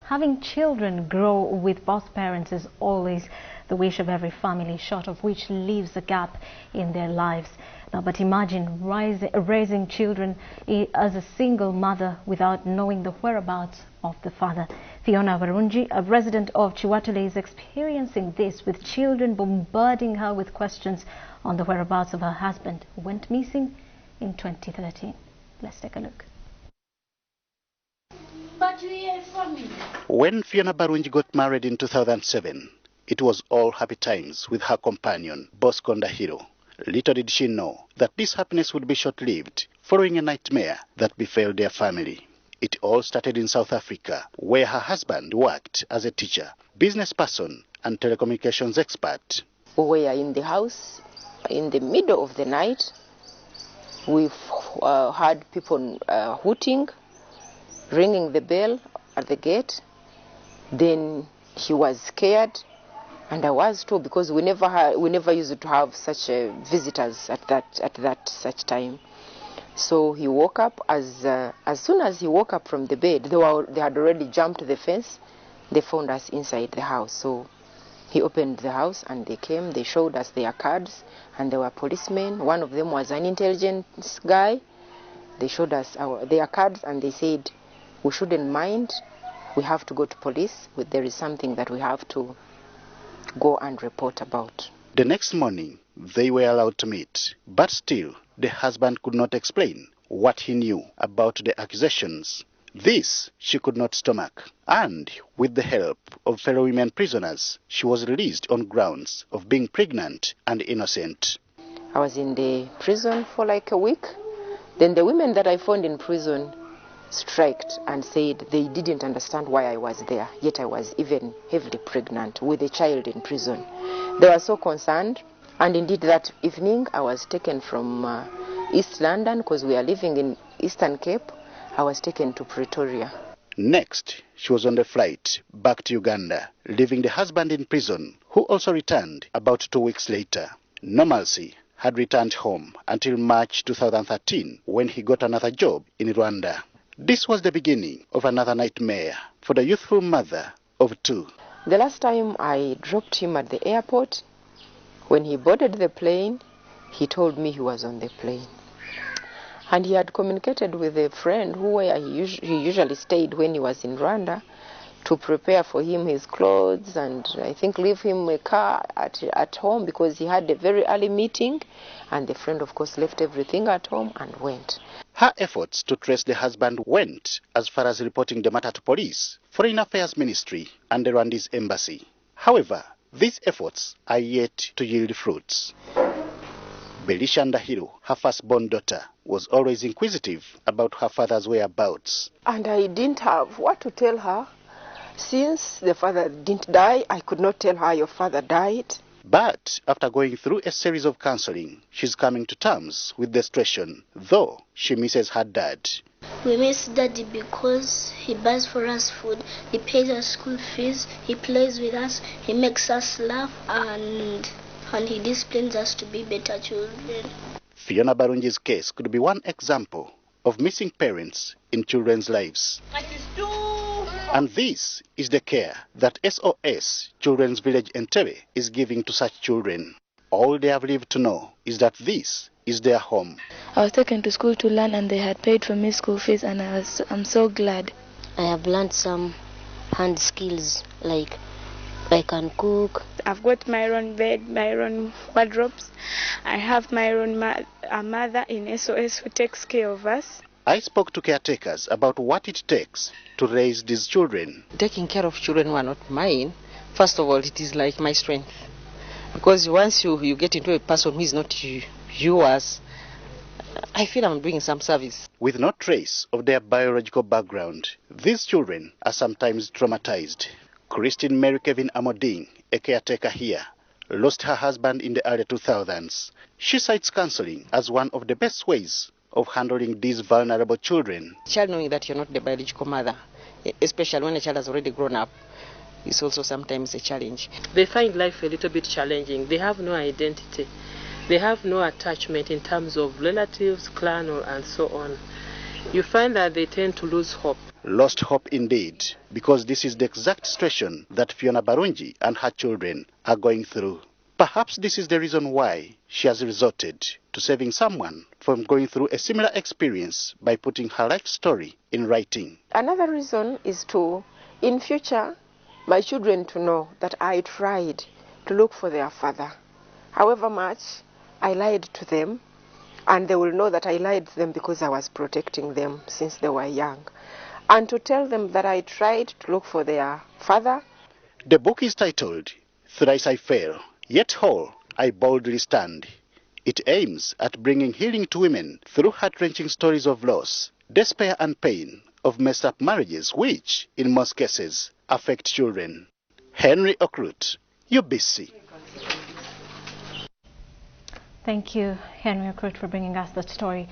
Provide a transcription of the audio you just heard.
Having children grow with both parents is always the wish of every family, short of which leaves a gap in their lives. Now, but imagine raising children as a single mother without knowing the whereabouts of the father. Fiona Barungi, a resident of Chiwatule, is experiencing this, with children bombarding her with questions on the whereabouts of her husband, who went missing in 2013. Let's take a look. When Fiona Barungi got married in 2007, it was all happy times with her companion, Bosco Ndahiro. Little did she know that this happiness would be short-lived, following a nightmare that befell their family. It all started in South Africa, where her husband worked as a teacher, business person, and telecommunications expert. We were in the house in the middle of the night. We've heard people hooting, ringing the bell at the gate. Then he was scared, and I was too, because we never used to have such visitors at such time. So he woke up. As soon as he woke up from the bed, they had already jumped the fence. They found us inside the house. So he opened the house and they came. They showed us their cards, and they were policemen. One of them was an intelligence guy. They showed us their cards, and they said, we shouldn't mind. We have to go to police. There is something that we have to go and report about. The next morning, they were allowed to meet, but still, the husband could not explain what he knew about the accusations. This she could not stomach, and with the help of fellow women prisoners, she was released on grounds of being pregnant and innocent. I was in the prison for like a week. Then the women that I found in prison striked and said they didn't understand why I was there, yet I was even heavily pregnant with a child in prison. They were so concerned, and indeed that evening I was taken from East London, because we are living in Eastern Cape. I was taken to Pretoria. Next, she was on the flight back to Uganda, leaving the husband in prison, who also returned about 2 weeks later. Normalcy had returned home until March 2013, when he got another job in Rwanda. This was the beginning of another nightmare for the youthful mother of two. The last time I dropped him at the airport, when he boarded the plane, he told me he was on the plane. And he had communicated with a friend where he usually stayed when he was in Rwanda, to prepare for him his clothes and I think leave him a car at home, because he had a very early meeting, and the friend of course left everything at home and went. Her efforts to trace the husband went as far as reporting the matter to police, Foreign Affairs Ministry and the Rwandese embassy. However, these efforts are yet to yield fruits. Belisha Ndahiro, her firstborn daughter, was always inquisitive about her father's whereabouts. And I didn't have what to tell her. Since the father didn't die, I could not tell her your father died. But after going through a series of counseling, she's coming to terms with the situation, though she misses her dad. We miss Daddy because he buys for us food, he pays us school fees, he plays with us, he makes us laugh, and he disciplines us to be better children. Fiona Barungi's case could be one example of missing parents in children's lives. And this is the care that SOS Children's Village Entebbe is giving to such children. All they have lived to know is that this is their home. I was taken to school to learn, and they had paid for me school fees, and I'm so glad. I have learned some hand skills, like I can cook. I've got my own bed, my own wardrobes. I have my own mother in SOS who takes care of us. I spoke to caretakers about what it takes to raise these children. Taking care of children who are not mine, first of all, it is like my strength. Because once you get into a person who is not yours, I feel I'm doing some service. With no trace of their biological background, these children are sometimes traumatized. Christine Mary Kevin Amoding, a caretaker here, lost her husband in the early 2000s. She cites counseling as one of the best ways of handling these vulnerable children. Child knowing that you're not the biological mother, especially when a child has already grown up, is also sometimes a challenge. They find life a little bit challenging. They have no identity. They have no attachment in terms of relatives, clan, and so on. You find that they tend to lose hope. Lost hope indeed, because this is the exact situation that Fiona Barungi and her children are going through. Perhaps this is the reason why she has resorted to saving someone from going through a similar experience by putting her life story in writing. Another reason is to, in future, my children to know that I tried to look for their father. However much I lied to them, and they will know that I lied to them because I was protecting them since they were young. And to tell them that I tried to look for their father. The book is titled, Thrice I Fail, Yet Whole I Boldly Stand. It aims at bringing healing to women through heart-wrenching stories of loss, despair and pain of messed up marriages which, in most cases, affect children. Henry Okrut, UBC. Thank you, Henry Okrut, for bringing us that story.